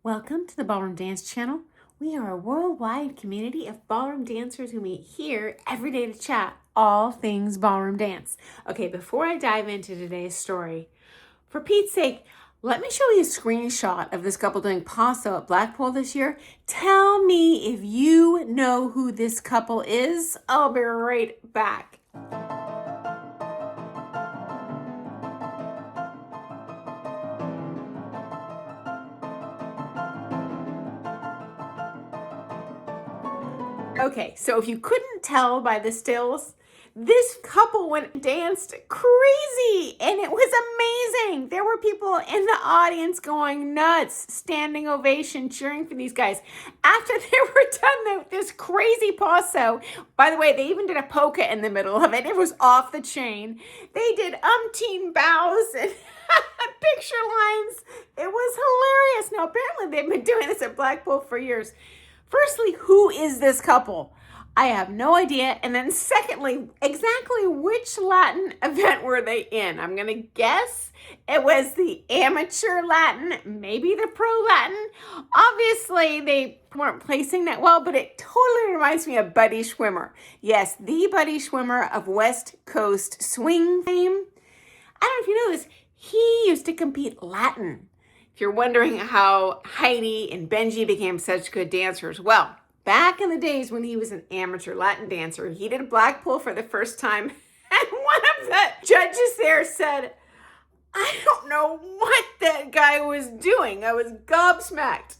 Welcome to the Ballroom Dance Channel. We are a worldwide community of ballroom dancers who meet here every day to chat all things ballroom dance. Okay, before I dive into today's story, for Pete's sake, let me show you a screenshot of this couple doing paso at Blackpool this year. Tell me if you know who this couple is. I'll be right back. Okay, so if you couldn't tell by the stills, this couple went and danced crazy and it was amazing. There were people in the audience going nuts, standing ovation, cheering for these guys. After they were done this crazy paso, by the way, they even did a polka in the middle of it. It was off the chain. They did umpteen bows and picture lines. It was hilarious. Now, apparently they've been doing this at Blackpool for years. Firstly, who is this couple? I have no idea. And then secondly, exactly which Latin event were they in? I'm going to guess it was the amateur Latin, maybe the pro Latin. Obviously, they weren't placing that well, but it totally reminds me of Buddy Schwimmer. Yes, the Buddy Schwimmer of West Coast swing fame. I don't know if you know this, he used to compete Latin. If you're wondering how Heidi and Benji became such good dancers, well, back in the days when he was an amateur Latin dancer, he did Blackpool for the first time, and one of the judges there said, I don't know what that guy was doing. I was gobsmacked,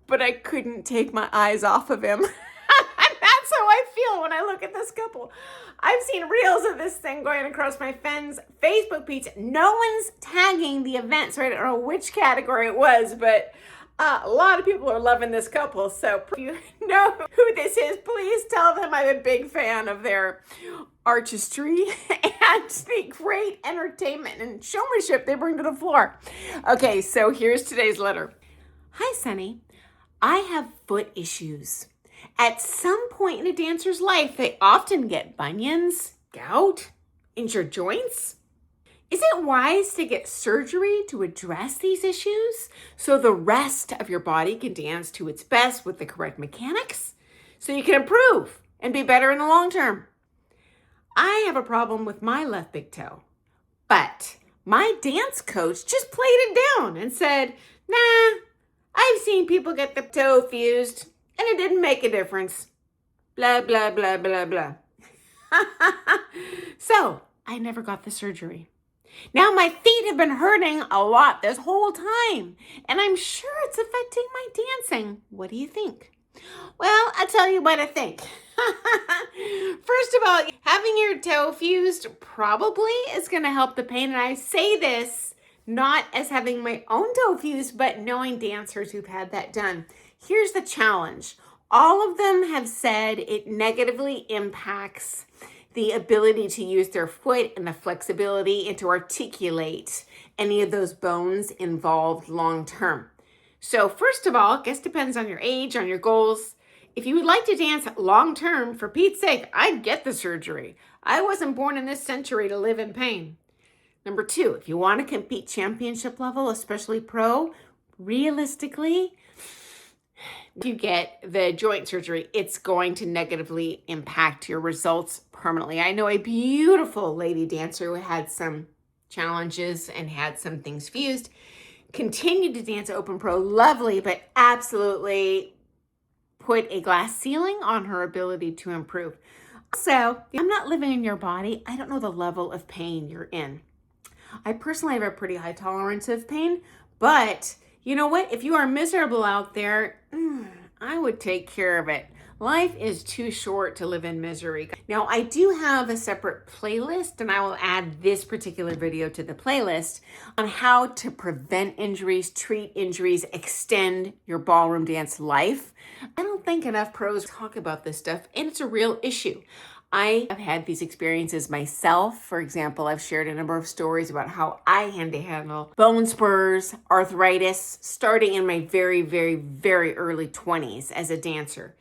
but I couldn't take my eyes off of him. That's how I feel when I look at this couple. I've seen reels of this thing going across my friend's Facebook page. No one's tagging the event, so I don't know which category it was, but a lot of people are loving this couple. So if you know who this is, please tell them I'm a big fan of their artistry and the great entertainment and showmanship they bring to the floor. Okay, so here's today's letter. Hi, Sunny. I have foot issues. At some point in a dancer's life, they often get bunions, gout, injured joints. Is it wise to get surgery to address these issues so the rest of your body can dance to its best with the correct mechanics so you can improve and be better in the long term? I have a problem with my left big toe, but my dance coach just played it down and said, nah, I've seen people get the toe fused and it didn't make a difference. Blah, blah, blah, blah, blah. So I never got the surgery. Now my feet have been hurting a lot this whole time, and I'm sure it's affecting my dancing. What do you think? Well, I'll tell you what I think. First of all, having your toe fused probably is going to help the pain. And I say this not as having my own toe fused, but knowing dancers who've had that done. Here's the challenge. All of them have said it negatively impacts the ability to use their foot and the flexibility and to articulate any of those bones involved long term. So first of all, I guess depends on your age, on your goals. If you would like to dance long term, for Pete's sake, I'd get the surgery. I wasn't born in this century to live in pain. Number two, if you want to compete championship level, especially pro, realistically, if you get the joint surgery, it's going to negatively impact your results permanently. I know a beautiful lady dancer who had some challenges and had some things fused, continued to dance open pro, lovely, but absolutely put a glass ceiling on her ability to improve. So I'm not living in your body. I don't know the level of pain you're in. I personally have a pretty high tolerance of pain, but you know what? If you are miserable out there, I would take care of it. Life is too short to live in misery. Now, I do have a separate playlist, and I will add this particular video to the playlist on how to prevent injuries, treat injuries, extend your ballroom dance life. I don't think enough pros talk about this stuff, and it's a real issue. I have had these experiences myself. For example, I've shared a number of stories about how I had to handle bone spurs, arthritis, starting in my very, very, very early 20s as a dancer.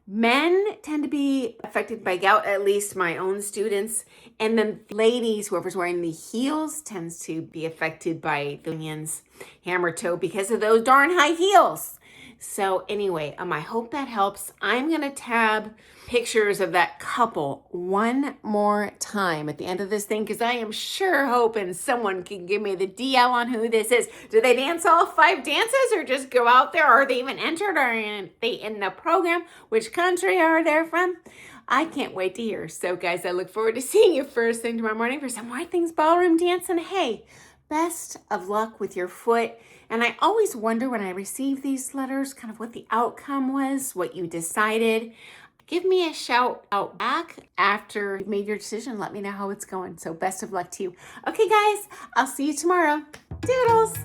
Men tend to be affected by gout, at least my own students. And then ladies, whoever's wearing the heels tends to be affected by the onions, hammer toe, because of those darn high heels. So anyway, I hope that helps. I'm going to tab pictures of that couple one more time at the end of this thing, because I am sure hoping someone can give me the DL on who this is. Do they dance all 5 dances or just go out there? Are they even entered? Are they in the program? Which country are they from? I can't wait to hear. So guys, I look forward to seeing you first thing tomorrow morning for some more things ballroom dancing. Hey, best of luck with your foot. And I always wonder when I receive these letters, kind of what the outcome was, what you decided. Give me a shout out back after you've made your decision. Let me know how it's going. So best of luck to you. Okay, guys, I'll see you tomorrow. Doodles.